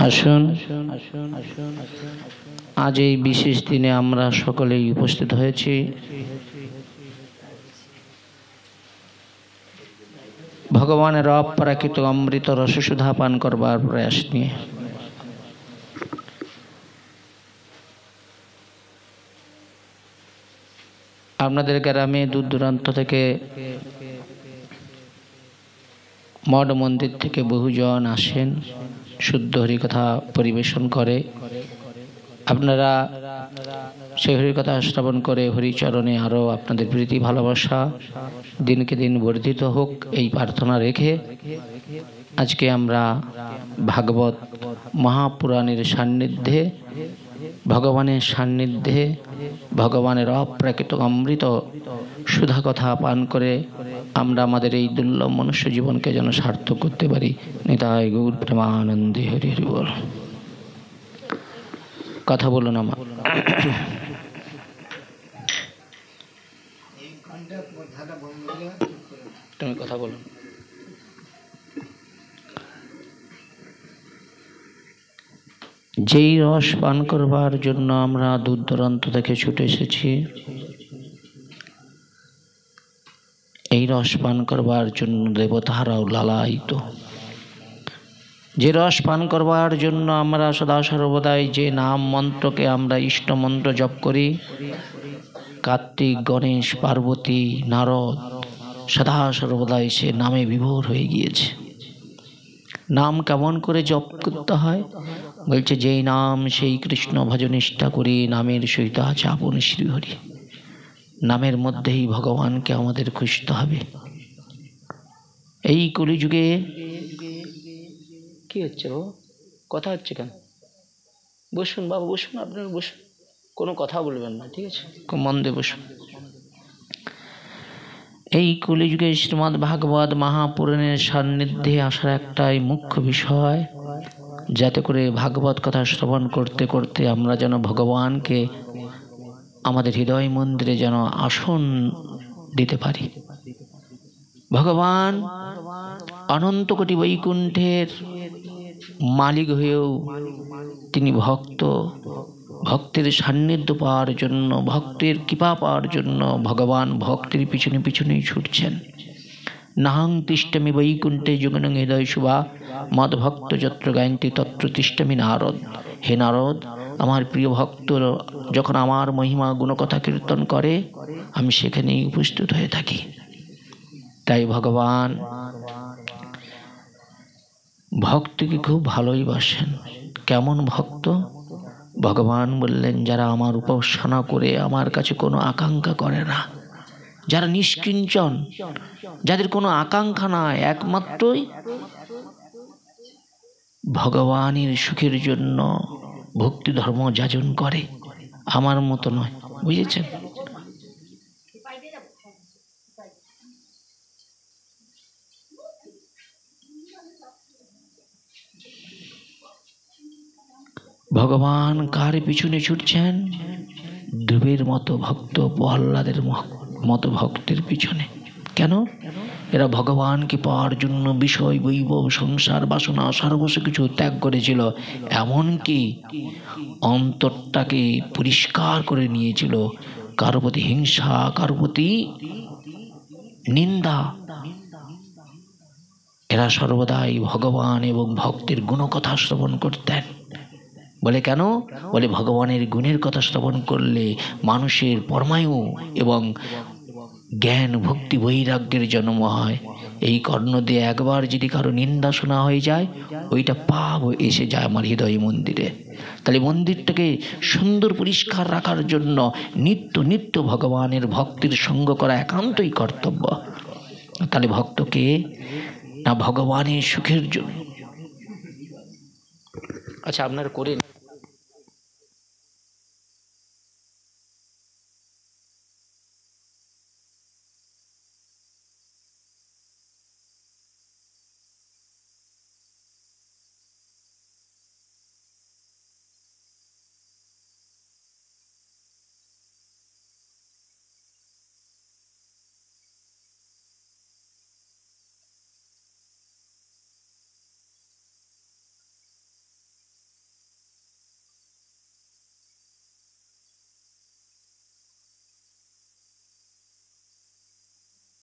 আসুন আজ এই বিশেষ দিনে আমরা সকলেই উপস্থিত হয়েছি ভগবানের অপ্রাকৃত অমৃত রসসুধা পান করবার প্রয়াস নিয়ে। আপনাদের গ্রামে দূর দূরান্ত থেকে মঠ মন্দির থেকে বহুজন আসেন, শুদ্ধ হরিকথা পরিবেশন করে। আপনারা সেই হরিকথা শ্রবণ করে হরিচরণে আরও আপনাদের প্রীতি ভালোবাসা দিনকে দিন বর্ধিত হোক এই প্রার্থনা রেখে আজকে আমরা ভাগবত মহাপুরাণের সান্নিধ্যে, ভগবানের সান্নিধ্যে, ভগবানের অপ্রাকৃত অমৃত সুধা কথা পান করে আমরা আমাদের এই দুর্লভ মনুষ্য জীবনকে যেন সার্থক করতে পারি। নিতাই গৌর প্রেমানন্দে হরি হরি বল। কথা বলুন আমার। তুমি কথা বলো। যেই রস পান করবার জন্য আমরা দূর দূরান্ত থেকে ছুটে এসেছি, এই রস পান করবার জন্য দেবতারাও লালায়িত। যে রস পান করবার জন্য আমরা সদা সর্বদাই যে নাম মন্ত্রকে আমরা ইষ্ট মন্ত্র জপ করি, কার্তিক, গণেশ, পার্বতী, নারদ সদা সর্বদাই সে নামে বিভোর হয়ে গিয়েছে। নাম কেমন করে জপ করতে হয় বলছে, যেই নাম সেই কৃষ্ণ ভজনিষ্ঠা করি, নামের সহিত আছে আপন শ্রীহরি। নামের মধ্যেই ভগবানকে আমাদের খুঁজতে হবে। এই কলিযুগে কি হচ্ছে বাবু? কথা হচ্ছে কেন? বসুন বাবু, বসুন, আপনারা বসুন, কোনো কথা বলবেন না, ঠিক আছে? খুব মন দিয়ে বসুন। এই কলিযুগে শ্রীমদ্ ভাগবত মহাপুরাণের সান্নিধ্যে আসার একটাই মুখ্য বিষয়, যাতে করে ভাগবত কথা শ্রবণ করতে করতে আমরা যেন ভগবানকে আমাদের হৃদয় মন্দিরে যেন আসন দিতে পারি। ভগবান অনন্ত কোটি বৈকুণ্ঠের মালিক হয়েও তিনি ভক্তের সান্নিধ্য পাওয়ার জন্য, ভক্তের কৃপা পাওয়ার জন্য ভগবান ভক্তের পিছনে পিছনেই ছুটছেন। নাহং তিষ্টামি বৈকুণ্ঠে যুগনং হৃদয় শুভা মদ ভক্ত যত্র গায়ন্তি তত্র তিষ্টামি নারদ। হে নারদ, আমার প্রিয় ভক্ত যখন আমার মহিমা গুণকথা কীর্তন করে আমি সেখানেই উপস্থিত হয়ে থাকি। তাই ভগবান ভক্তকে খুব ভালোই বাসেন। কেমন ভক্ত? ভগবান বললেন, যারা আমার উপাসনা করে আমার কাছে কোনো আকাঙ্ক্ষা করে না, যারা নিষ্কিঞ্চন, যাদের কোনো আকাঙ্ক্ষা নাই, একমাত্রই ভগবানের সুখের জন্য ভক্তি ধর্ম যাজন করে, আমার মতো নয়। বুঝেছেন? ভগবান কার পিছনে ছুটছেন? ধ্রুবের মতো ভক্ত, প্রহ্লাদের মতো ভক্তের পিছনে। কেন? এরা ভগবানকে পাওয়ার জন্য বিষয়, বৈভব, সংসার, বাসনা সর্বস্ব কিছু ত্যাগ করেছিল। এমনকি অন্তরটাকে পরিষ্কার করে নিয়েছিল। কারো প্রতি হিংসা, কারো প্রতি নিন্দা। এরা সর্বদাই ভগবান এবং ভক্তের গুণকথা শ্রবণ করতেন। বলে কেন? বলে ভগবানের গুণের কথা শ্রবণ করলে মানুষের পরমায়ু এবং জ্ঞান, ভক্তি, বৈরাগ্যের জন্ম হয়। এই কর্ণ দিয়ে একবার যদি কারো নিন্দা শোনা হয়ে যায়, ওইটা পাপ এসে যায় আমার হৃদয় মন্দিরে। তাহলে মন্দিরটাকে সুন্দর পরিষ্কার রাখার জন্য নিত্য নিত্য ভগবানের ভক্তের সঙ্গ করা একান্তই কর্তব্য। তাহলে ভক্তকে না ভগবানের সুখের জন্য। আচ্ছা, আপনারা করেন।